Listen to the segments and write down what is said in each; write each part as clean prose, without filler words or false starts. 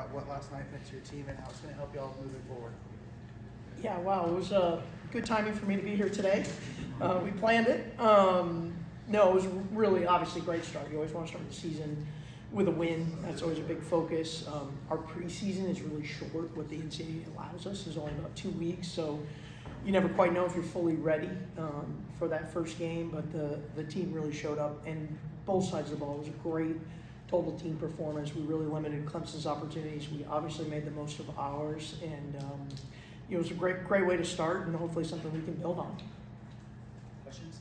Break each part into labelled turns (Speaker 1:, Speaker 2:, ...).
Speaker 1: about what last night meant to your team and how it's going to help y'all moving forward.
Speaker 2: Yeah, wow, it was good timing for me to be here today. We planned it. No, it was really obviously a great start. You always want to start the season with a win. That's always a big focus. Our preseason is really short. What the NCAA allows us is only about 2 weeks, so you never quite know if you're fully ready for that first game, but the team really showed up, and both sides of the ball. It was a great total team performance. We really limited Clemson's opportunities. We obviously made the most of ours, and it was a great way to start, and hopefully something we can build on.
Speaker 1: Questions?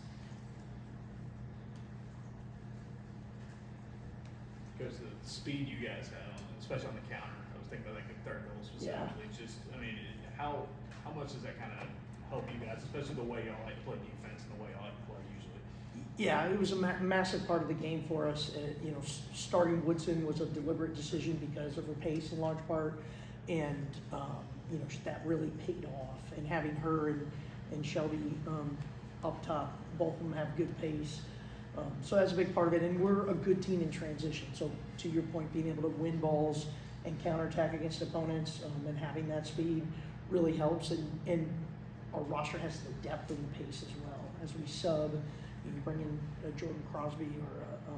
Speaker 3: Because the speed you guys had, especially on the counter, I was thinking about like the third goal specifically.
Speaker 2: Yeah.
Speaker 3: Just, I mean, how much does that kind of help you guys, especially the way y'all like to play defense and the way y'all like to play usually?
Speaker 2: Yeah, it was a massive part of the game for us. Starting Woodson was a deliberate decision because of her pace in large part, and that really paid off. And having her and Shelby up top, both of them have good pace. So that's a big part of it, and we're a good team in transition. So to your point, being able to win balls and counterattack against opponents and having that speed really helps. And our roster has the depth and the pace as well. As we sub, you bring in Jordan Crosby or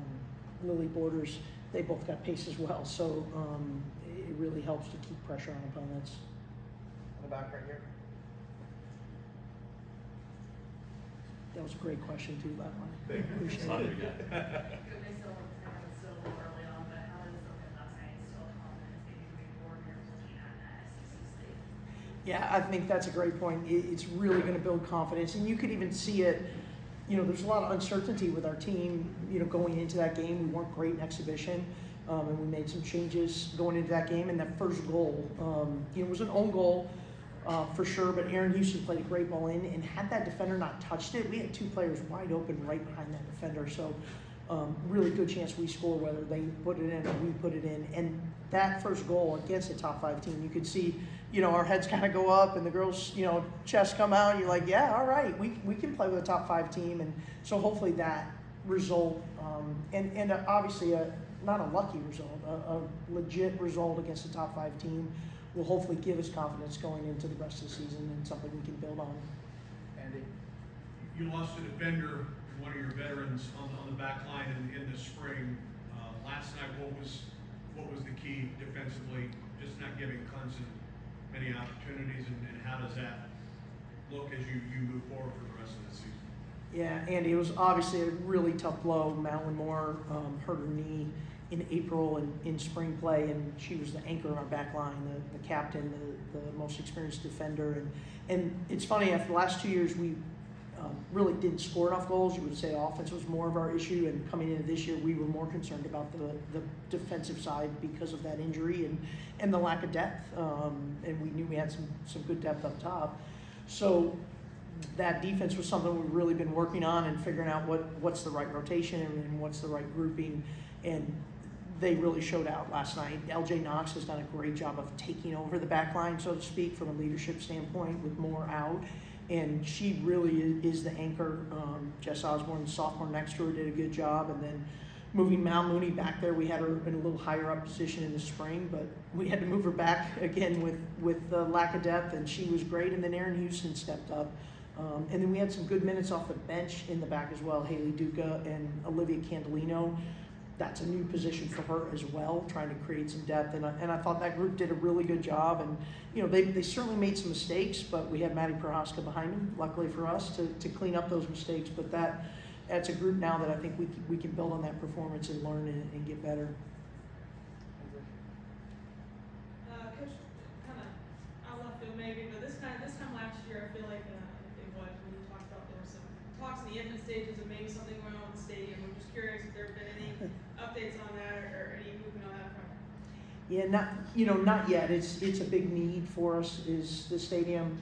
Speaker 2: Lily Borders, they both got pace as well. So it really helps to keep pressure on opponents.
Speaker 1: On the back right here.
Speaker 2: That was a great question too, by the way.
Speaker 3: Thank you.
Speaker 2: Appreciate
Speaker 3: Sorry,
Speaker 2: it.
Speaker 3: we got-
Speaker 4: They still, I know it's still a little early on, but how is the win last night still confidence maybe moving forward here looking at SEC State?
Speaker 2: Yeah, I think that's a great point. It's really going to build confidence, and you could even see it. There's a lot of uncertainty with our team. Going into that game, we weren't great in exhibition, and we made some changes going into that game. And that first goal, it was an own goal for sure. But Aaron Houston played a great ball in, and had that defender not touched it, we had two players wide open right behind that defender. So, really good chance we score whether they put it in or we put it in. And that first goal against a top 5 team, you could see. Our heads kind of go up and the girls, chests come out and you're like, yeah, all right, we can play with a top 5 team. And so hopefully that result, and obviously not a lucky result, a legit result against a top 5 team will hopefully give us confidence going into the rest of the season and something we can build on.
Speaker 1: Andy.
Speaker 5: You lost a defender, one of your veterans, on the back line in the spring. Last night, what was the key defensively, just not giving Clemson many opportunities, and how does that look as you move forward for the rest of the season?
Speaker 2: Yeah, Andy, it was obviously a really tough blow. Madeline Moore hurt her knee in April and in spring play, and she was the anchor on our back line, the captain, the most experienced defender. And it's funny, after the last 2 years, we really didn't score enough goals. You would say offense was more of our issue, and coming into this year, we were more concerned about the defensive side because of that injury and the lack of depth. And we knew we had some good depth up top. So that defense was something we've really been working on and figuring out what's the right rotation and what's the right grouping. And they really showed out last night. LJ Knox has done a great job of taking over the back line, so to speak, from a leadership standpoint with Moore out. And she really is the anchor. Jess Osborne, the sophomore next to her, did a good job. And then moving Mal Mooney back there, we had her in a little higher up position in the spring, but we had to move her back again with the lack of depth, and she was great. And then Aaron Houston stepped up. And then we had some good minutes off the bench in the back as well. Haley Duca and Olivia Candelino. That's a new position for her as well, trying to create some depth. And I thought that group did a really good job. And, they certainly made some mistakes, but we had Maddie Prohaska behind them, luckily for us, to clean up those mistakes. But that's a group now that I think we can build on that performance and learn and get better.
Speaker 6: Coach, kind of out left field maybe, but this time last year, I feel like it was when you talked about there were some talks in the infant stages of maybe something going on in the stadium. I'm just curious if there have been any updates on that or any movement on that front.
Speaker 2: Yeah, not yet. It's a big need for us. Is the stadium?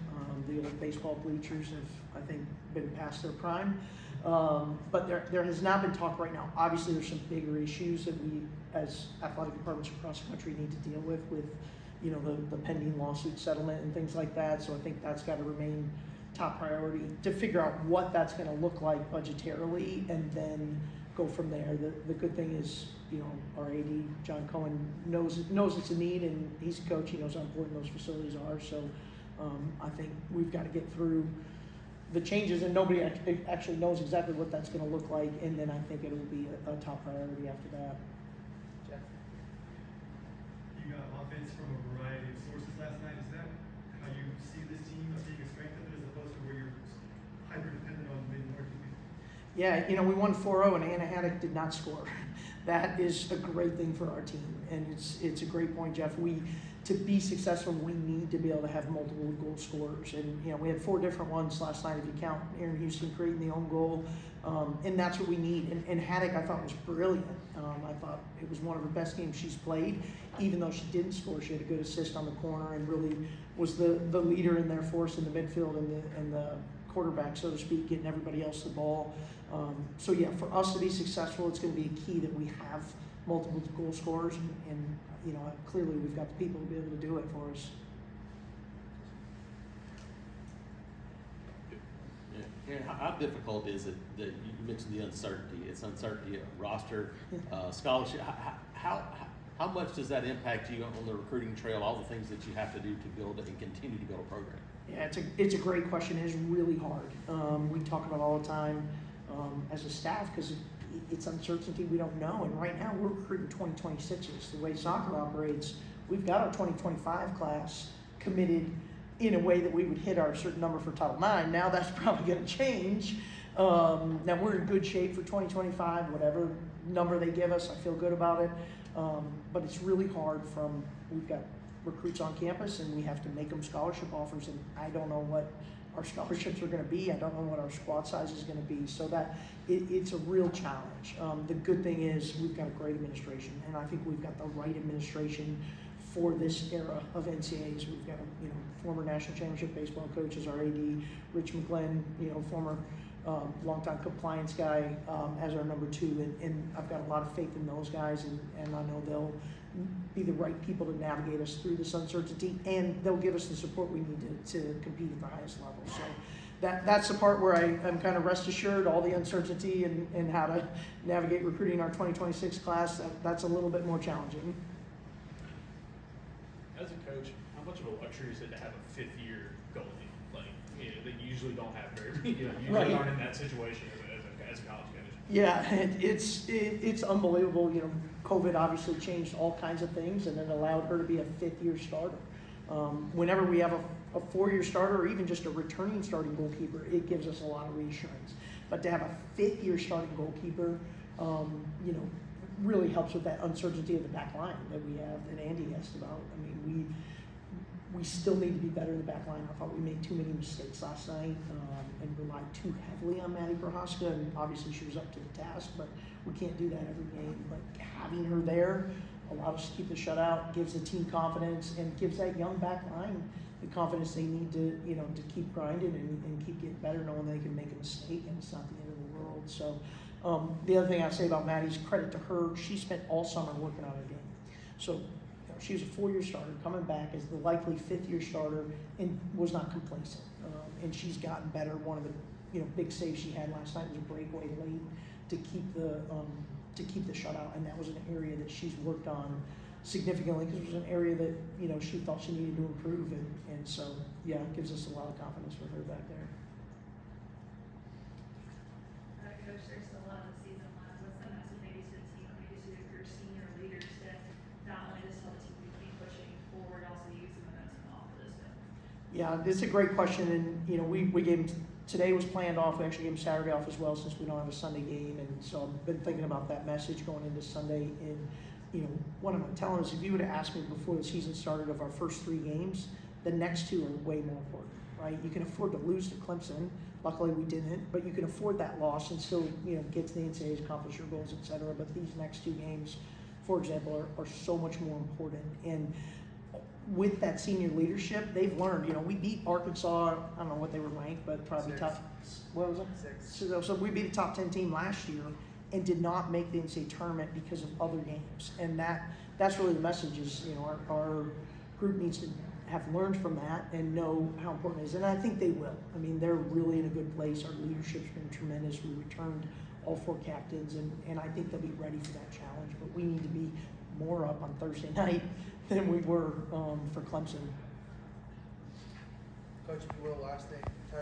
Speaker 2: The old baseball bleachers have, I think, been past their prime. But there has not been talk right now. Obviously, there's some bigger issues that we, as athletic departments across the country, need to deal with the pending lawsuit settlement and things like that. So I think that's got to remain top priority to figure out what that's going to look like budgetarily, and then go from there. The good thing is, you know, our AD, John Cohen, knows it's a need, and he's a coach. He knows how important those facilities are. So I think we've got to get through the changes, and nobody actually knows exactly what that's going to look like, and then I think it'll be a top priority after that.
Speaker 1: Jeff?
Speaker 7: You got offense from a variety of sources last night. Is that how you see this team, seeing a strength of it, as opposed to where you're hyper-dependent on mid-north?
Speaker 2: Yeah, you know, we won 4-0 and Anna Haddock did not score. That is a great thing for our team, and it's a great point, Jeff. To be successful, we need to be able to have multiple goal scorers, and you know, we had 4 different ones last night if you count Aaron Houston creating the own goal, and that's what we need. And Haddock, I thought, was brilliant. I thought it was one of the best games she's played, even though she didn't score. She had a good assist on the corner and really was the leader in their force in the midfield and the quarterback, so to speak, getting everybody else the ball. So yeah, for us to be successful, it's going to be a key that we have multiple goal scorers, and you know, clearly we've got the people to be able to do it for us.
Speaker 8: Yeah. Karen, how difficult is it that you mentioned the uncertainty? It's uncertainty of roster, scholarship. How much does that impact you on the recruiting trail? All the things that you have to do to build and continue to build a program.
Speaker 2: Yeah, it's a great question. It's really hard. We talk about it all the time as a staff because it's uncertainty. We don't know. And right now we're recruiting 2026s. The way soccer operates, we've got our 2025 class committed in a way that we would hit our certain number for Title IX. Now that's probably going to change. Now we're in good shape for 2025, whatever number they give us, I feel good about it. But it's really hard we've got recruits on campus and we have to make them scholarship offers, and I don't know what our scholarships are going to be. I don't know what our squad size is going to be. So that it's a real challenge. The good thing is we've got a great administration, and I think we've got the right administration for this era of NCAAs. We've got a former national championship baseball coach as our AD, Rich McGlenn, former longtime compliance guy as our number 2, and I've got a lot of faith in those guys, and I know they'll be the right people to navigate us through this uncertainty, and they'll give us the support we need to compete at the highest level. So that's the part where I'm kind of rest assured. All the uncertainty and how to navigate recruiting our 2026 class, that's a little bit more challenging.
Speaker 3: As a coach, how much of a luxury is it to have a 5th-year goalie? Like, they usually don't have usually
Speaker 2: Right.
Speaker 3: aren't in that situation as a college coach.
Speaker 2: Yeah, it's unbelievable. COVID obviously changed all kinds of things, and it allowed her to be a 5th-year starter. Whenever we have a 4-year starter or even just a returning starting goalkeeper, it gives us a lot of reassurance. But to have a 5th-year starting goalkeeper, really helps with that uncertainty of the back line that we have that Andy asked about. I mean, we still need to be better in the back line. I thought we made too many mistakes last night and relied too heavily on Maddie Prohaska, and obviously she was up to the task, but we can't do that every game. But having her there allows us to keep the shutout, gives the team confidence, and gives that young back line the confidence they need to keep grinding and keep getting better, knowing they can make a mistake and it's not the end of the world. So the other thing I say about Maddie's, credit to her, she spent all summer working on her game. So she was a 4-year starter, coming back as the likely 5th-year starter, and was not complacent. And she's gotten better. One of the big saves she had last night was a breakaway late to keep the shutout, and that was an area that she's worked on significantly because it was an area that she felt she needed to improve, and so yeah, it gives us a lot of confidence for her back there.
Speaker 4: Coach, there's still a lot of the season left. What's the message maybe to the team, or maybe to your senior leaders to not only just tell the team to keep pushing forward, also use the momentum off of this win?
Speaker 2: Yeah, it's a great question, and we gave him, today was planned off. We actually gave him Saturday off as well since we don't have a Sunday game, and so I've been thinking about that message going into Sunday. And what I'm telling is, if you would have asked me before the season started of our first 3 games, the next 2 are way more important, right? You can afford to lose to Clemson. Luckily we didn't, but you can afford that loss and still get to the NCAAs, accomplish your goals, etc. But these next 2 games, for example, are so much more important. And with that senior leadership, they've learned. We beat Arkansas. I don't know what they were ranked, but probably
Speaker 1: 6.
Speaker 2: top. What was it?
Speaker 1: 6.
Speaker 2: So we beat a top 10 team last year and did not make the NCAA tournament because of other games. And that's really the message. Is our group needs to have learned from that and know how important it is. And I think they will. I mean, they're really in a good place. Our leadership's been tremendous. We returned all 4 captains, and I think they'll be ready for that challenge. But we need to be more up on Thursday night than we were for Clemson.
Speaker 1: Coach, if you will, last thing,